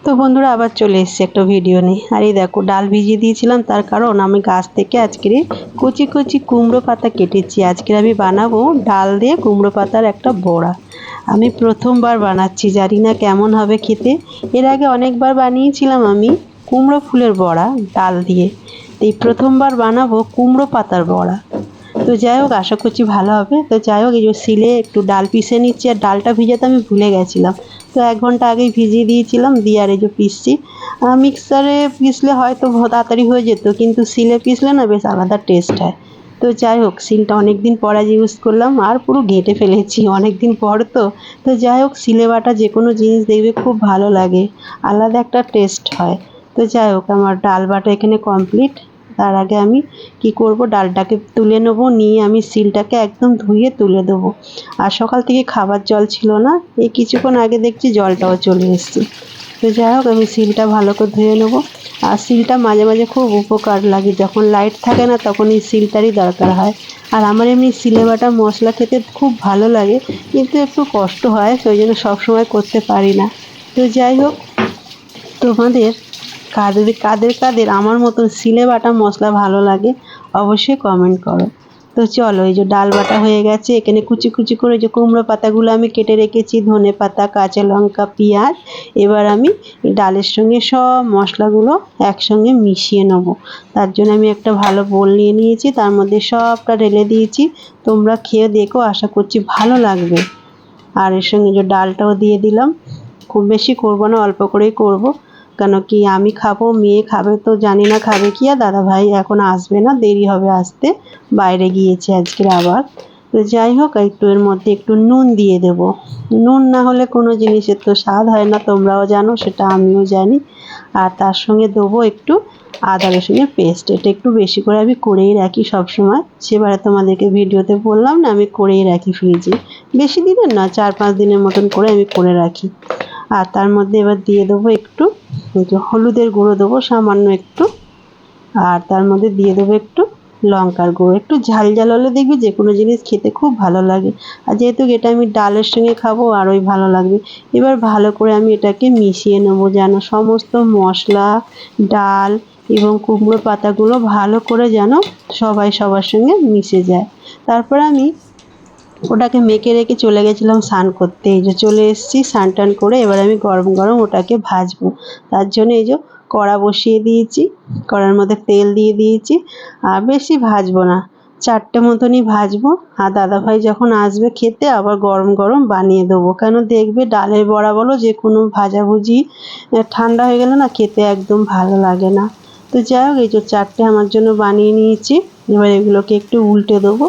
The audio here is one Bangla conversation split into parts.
তো বন্ধুরা আবার চলে এসেছি একটা ভিডিও নিয়ে। আর এই দেখো ডাল ভিজিয়ে দিয়েছিলাম, তার কারণ আমি গাছ থেকে আজকের কচি কচি কুমড়ো পাতা কেটেছি। আজকের আমি বানাবো ডাল দিয়ে কুমড়ো পাতার একটা বড়া। আমি প্রথমবার বানাচ্ছি, জানি না কেমন হবে খেতে। এর আগে অনেকবার বানিয়েছিলাম আমি কুমড়ো ফুলের বড়া ডাল দিয়ে। এই প্রথমবার বানাবো কুমড়ো পাতার বড়া। তো যাই হোক, আশা করছি ভালো হবে। তো যাই হোক, এই যে শিলে একটু ডাল পিষে নিচ্ছি। আর ডালটা ভিজাতে আমি ভুলে গেছিলাম, তো 1 ঘন্টা আগেই ভিজিয়ে দিয়েছিলাম। দিয়ে আর এই যে পিষছি। মিক্সারে পিষলে হয়তো তাড়াতাড়ি হয়ে যেত, কিন্তু শিলে পিষলে না বেশ আলাদা টেস্ট হয়। তো যাই হোক, শিলটা অনেক দিন পর আজ ইউজ করলাম, আর পুরো ঘেঁটে ফেলেছি অনেক দিন পর। তো যাই হোক, শিলে বাটা যে কোনো জিনিস দেখবে খুব ভালো লাগে, আলাদা একটা টেস্ট হয়। তো যাই হোক, আমার ডাল বাটা এখানে কমপ্লিট। তার আগে আমি কি করব, ডালটাকে তুলে নেব, নিয়ে আমি শিলটাকে একদম ধুয়ে তুলে দেবো। আর সকাল থেকে খাবার জল ছিল না, এই কিছুক্ষণ আগে দেখছি জলটাও চলে এসেছে। তো যাই হোক, আমি শিলটা ভালো করে ধুয়ে নেবো। আর শিলটা মাঝে মাঝে খুব উপকার লাগে, যখন লাইট থাকে না তখন এই শিলটারই দরকার হয়। আর আমার এমনি শিলে বাটা মশলা খেতে খুব ভালো লাগে, কিন্তু একটু কষ্ট হয়, সেই জন্য সবসময় করতে পারি না। তো যাই হোক, তোমাদের কাদের কাদের কাদের আমার মতন শিলে বাটা মশলা ভালো লাগে অবশ্যই কমেন্ট করো। তো চলো, এই যে ডাল বাটা হয়ে গেছে। এখানে কুচি কুচি করে যে কুমড়ো পাতাগুলো আমি কেটে রেখেছি, ধনে পাতা, কাঁচা লঙ্কা, পেঁয়াজ। এবার আমি ডালের সঙ্গে সব মশলাগুলো একসঙ্গে মিশিয়ে নেব। তার জন্য আমি একটা ভালো বোল নিয়ে নিয়েছি, তার মধ্যে সবটা ঢেলে দিয়েছি। তোমরা খেয়ে দেখো, আশা করছি ভালো লাগবে। আর এর সঙ্গে যে ডালটাও দিয়ে দিলাম। খুব বেশি করব না, অল্প করেই করব। কেন কি আমি খাবো, মেয়ে খাবে, তো জানি না খাবে কি। আর দাদা ভাই এখন আসবে না, দেরি হবে আসতে, বাইরে গিয়েছে আজকের আবার। তো যাই হোক, একটু এর মধ্যে একটু নুন দিয়ে দেব। নুন না হলে কোনো জিনিসের তো স্বাদ হয় না, তোমরাও জানো, সেটা আমিও জানি। আর তার সঙ্গে দেবো একটু আদা রসুনের পেস্ট। এটা একটু বেশি করে আমি করেই রাখি সব সময়। সেবারে তোমাদেরকে ভিডিওতে বললাম না, আমি করেই রাখি ফ্রিজে। বেশি দিনের না, 4-5 দিনের মতন করে আমি করে রাখি। আর তার মধ্যে এবার দিয়ে দেবো একটু হলুদের গুঁড়ো, দেবো সামান্য একটু। আর তার মধ্যে দিয়ে দেবো একটু লঙ্কার গুঁড়ো। একটু ঝাল ঝাল হলে দেখবি যে কোনো জিনিস খেতে খুব ভালো লাগে। আর যেহেতু এটা আমি ডালের সঙ্গে খাবো, আরোই ভালো লাগবে। এবার ভালো করে আমি এটাকে মিশিয়ে নেবো, যেন সমস্ত মশলা, ডাল এবং কুমড়ো পাতাগুলো ভালো করে যেন সবাই সবার সঙ্গে মিশে যায়। তারপর আমি ওটাকে মেখে রেখে চলে গেছিলাম স্নান করতে। এই যে চলে এসেছি স্নান টান করে। এবার আমি গরম গরম ওটাকে ভাজবো। তার জন্য এই যে কড়া বসিয়ে দিয়েছি, কড়ার মধ্যে তেল দিয়ে দিয়েছি। আর বেশি ভাজবো না, 4টে মতনই ভাজবো। আর দাদাভাই যখন আসবে খেতে, আবার গরম গরম বানিয়ে দেবো। কেন দেখবে ডালের বড়া বলো, যে কোনো ভাজাভুজি ঠান্ডা হয়ে গেলে না খেতে একদম ভালো লাগে না। তো যাই হোক, এই যে 4টে আমার জন্য বানিয়ে নিয়েছি। এবার এগুলোকে একটু উল্টে দেবো।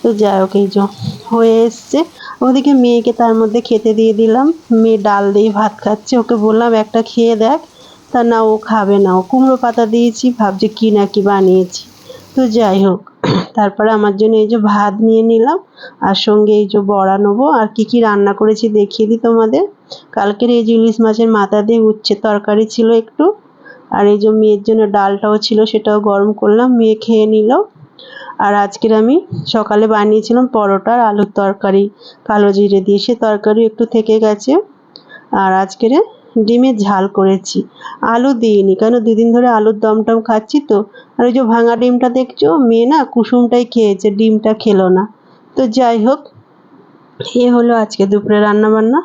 তো যাই হোক, এই যে হয়ে এসছে। ওদিকে মেয়েকে তার মধ্যে খেতে দিয়ে দিলাম। মেয়ে ডাল দিয়ে ভাত খাচ্ছে, ওকে বললাম একটা খেয়ে দেখ। তা না, ও খাবে না। ও কুমড়ো পাতা দিয়েছি, ভাবছে কি না কি বানিয়েছি। তো যাই হোক, তারপরে আমার জন্য এই যে ভাত নিয়ে নিলাম, আর সঙ্গে এই যে বড়া নেবো। আর কি কি রান্না করেছি দেখিয়ে দিই তোমাদের। কালকের এই যে ইলিশ মাছের মাথা দিয়ে উচ্ছে তরকারি ছিল একটু। আর এই যে মেয়ের জন্য ডালটাও ছিল, সেটাও গরম করলাম, মেয়ে খেয়ে নিল। আর আজকের আমি সকালে বানিয়েছিলাম পরোটা আর আলুর তরকারি, কালো জিরে দিয়ে। সে তরকারি একটু থেকে গেছে। আর আজকের ডিমের ঝাল করেছি, আলু দিইনি, কেন 2 দিন ধরে আলুর দমটম খাচ্ছি তো। আর ওই যে ভাঙা ডিমটা দেখছো, মেয়ে না কুসুমটাই খেয়েছে, ডিমটা খেলো না। তো যাই হোক, এ হলো আজকে দুপুরে রান্না বান্না।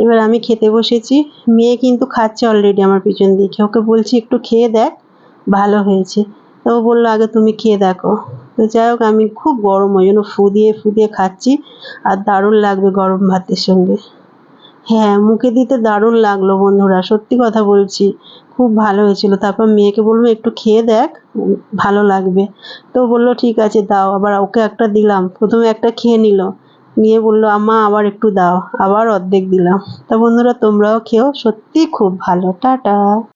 এবার আমি খেতে বসেছি। মেয়ে কিন্তু খাচ্ছে অলরেডি আমার পিছন দিকে। ওকে বলছি একটু খেয়ে দেখ, ভালো হয়েছে। তো ও বললো আগে তুমি খেয়ে দেখো। তো যাই হোক, আমি খুব গরম, ওই জন্য ফু দিয়ে খাচ্ছি। আর দারুণ লাগবে গরম ভাতের সঙ্গে। হ্যাঁ, মুখে দিতে দারুণ লাগলো বন্ধুরা, সত্যি কথা বলছি, খুব ভালো হয়েছিল। তারপর মেয়েকে বলবো একটু খেয়ে দেখ, ভালো লাগবে। তো বললো ঠিক আছে দাও। আবার ওকে একটা দিলাম, প্রথমে একটা খেয়ে নিল, নিয়ে বললো আম্মা আবার একটু দাও, আবার অর্ধেক দিলাম। তা বন্ধুরা তোমরাও খেও, সত্যি খুব ভালো। টাটা।